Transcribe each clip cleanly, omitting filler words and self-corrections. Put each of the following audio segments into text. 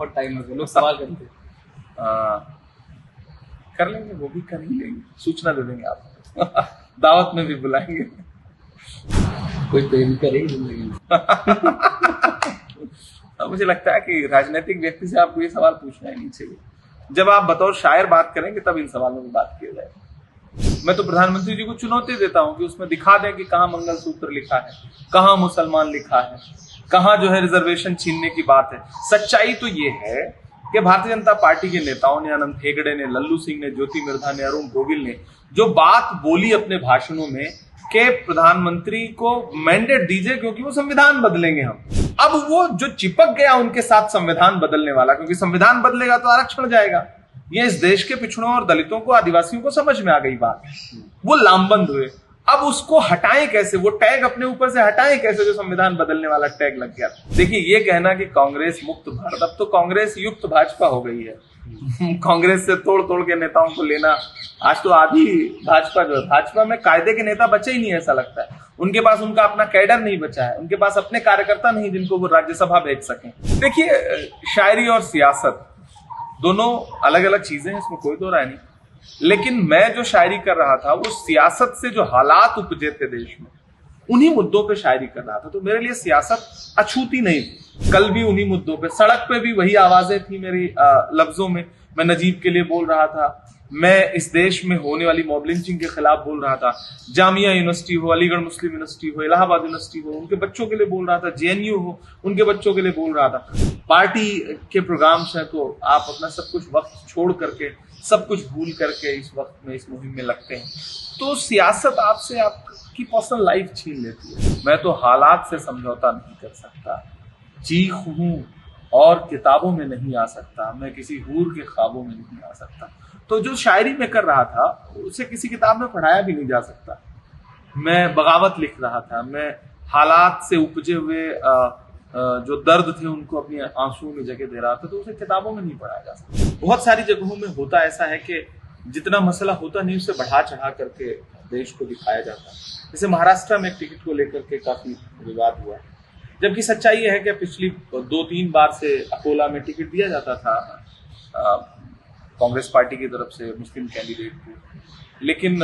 बहुत टाइम हो गया, लोग सवाल करते हैं। कर लेंगे, वो भी कर ही लेंगे, सूचना दे देंगे आपको। दावत में भी बुलाएंगे। कोई प्रेम करे जिंदगी में। मुझे लगता है कि राजनीतिक व्यक्ति से आपको ये सवाल पूछना ही नहीं चाहिए। जब आप बतौर शायर बात करेंगे तब इन सवालों में बात किया जाए। मैं तो प्रधानमंत्री जी को चुनौती देता हूं कि उसमें दिखा दें कि कहां मंगलसूत्र लिखा है, कहां मुसलमान लिखा है, कहां जो है रिजर्वेशन छीनने की बात है। सच्चाई तो ये है कि भारतीय जनता पार्टी के नेताओं ने, अनंत हेगड़े ने, लल्लू सिंह ने, ज्योति मिर्धा ने, अरुण गोविल ने जो बात बोली अपने भाषणों में कि प्रधानमंत्री को मैंडेट दीजिए क्योंकि वो संविधान बदलेंगे हम, अब वो जो चिपक गया उनके साथ संविधान बदलने वाला, क्योंकि संविधान बदलेगा तो आरक्षण जाएगा, ये इस देश के पिछड़ों और दलितों को, आदिवासियों को समझ में आ गई बात। वो लामबंद हुए। अब उसको हटाएं कैसे, वो टैग अपने ऊपर से हटाएं कैसे जो संविधान बदलने वाला टैग लग गया। देखिए, ये कहना कि कांग्रेस मुक्त भारत, अब तो कांग्रेस युक्त भाजपा हो गई है। कांग्रेस से तोड़ तोड़ के नेताओं को लेना, आज तो आधी भाजपा जो है, भाजपा में कायदे के नेता बचे ही नहीं, ऐसा लगता है। उनके पास उनका अपना कैडर नहीं बचा है, उनके पास अपने कार्यकर्ता नहीं जिनको वो राज्यसभा भेज सकें। देखिए, शायरी और सियासत दोनों अलग अलग चीजें हैं, इसमें कोई दो राय नहीं। लेकिन मैं जो शायरी कर रहा था वो सियासत से जो हालात उपजे थे देश में, उन्हीं मुद्दों पे शायरी कर रहा था। तो मेरे लिए सियासत अछूती नहीं थी। कल भी उन्हीं मुद्दों पे, सड़क पे भी वही आवाजें थी मेरी लफ्जों में। मैं नजीब के लिए बोल रहा था, मैं इस देश में होने वाली मॉब लिंचिंग के खिलाफ बोल रहा था, जामिया यूनिवर्सिटी हो, अलीगढ़ मुस्लिम यूनिवर्सिटी हो, इलाहाबाद यूनिवर्सिटी हो, उनके बच्चों के लिए बोल रहा था, जेएनयू हो, उनके बच्चों के लिए बोल रहा था। पार्टी के प्रोग्राम्स हैं तो आप अपना सब कुछ वक्त छोड़ करके, सब कुछ भूल करके इस वक्त में इस मुहिम में लगते हैं। तो सियासत आपसे आपकी पर्सनल लाइफ छीन लेती है। मैं तो हालात से समझौता नहीं कर सकता, चीख हूं और किताबों में नहीं आ सकता, मैं किसी हूर के ख्वाबों में नहीं आ सकता। तो जो शायरी में कर रहा था उसे किसी किताब में पढ़ाया भी नहीं जा सकता। मैं बगावत लिख रहा था, मैं हालात से उपजे हुए जो दर्द थे उनको अपनी आंसुओं में जगह दे रहा था, तो उसे किताबों में नहीं पढ़ाया जा सकता। बहुत सारी जगहों में होता ऐसा है कि जितना मसला होता नहीं उसे बढ़ा चढ़ा करके देश को दिखाया जाता है। जैसे महाराष्ट्र में टिकट को लेकर के काफी विवाद हुआ, जबकि सच्चाई यह है कि पिछली 2-3 बार से अकोला में टिकट दिया जाता था कांग्रेस पार्टी की तरफ से मुस्लिम कैंडिडेट को, लेकिन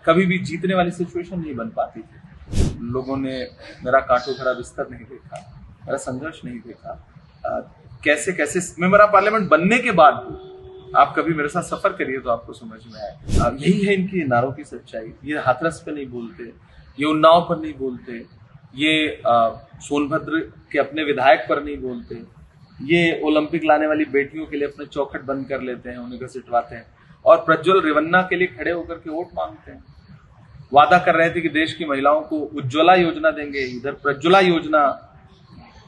कभी भी जीतने वाली सिचुएशन नहीं बन पाती थी। लोगों ने मेरा कांटो भरा बिस्तर नहीं देखा, मेरा संघर्ष नहीं देखा। कैसे कैसे मेरा पार्लियामेंट बनने के बाद आप कभी मेरे साथ सफर करिए तो आपको समझ में आए। यही है इनकी नारों की सच्चाई। ये हाथरस पे नहीं बोलते, ये उन्नाव पर नहीं बोलते, ये सोनभद्र के अपने विधायक पर नहीं बोलते, ये ओलंपिक लाने वाली बेटियों के लिए अपने चौखट बंद कर लेते हैं, उन्हें घसीटवाते हैं और प्रज्वल रेवन्ना के लिए खड़े होकर के वोट मांगते हैं। वादा कर रहे थे कि देश की महिलाओं को उज्ज्वला योजना देंगे, इधर प्रज्वला योजना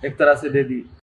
एक तरह से दे दी।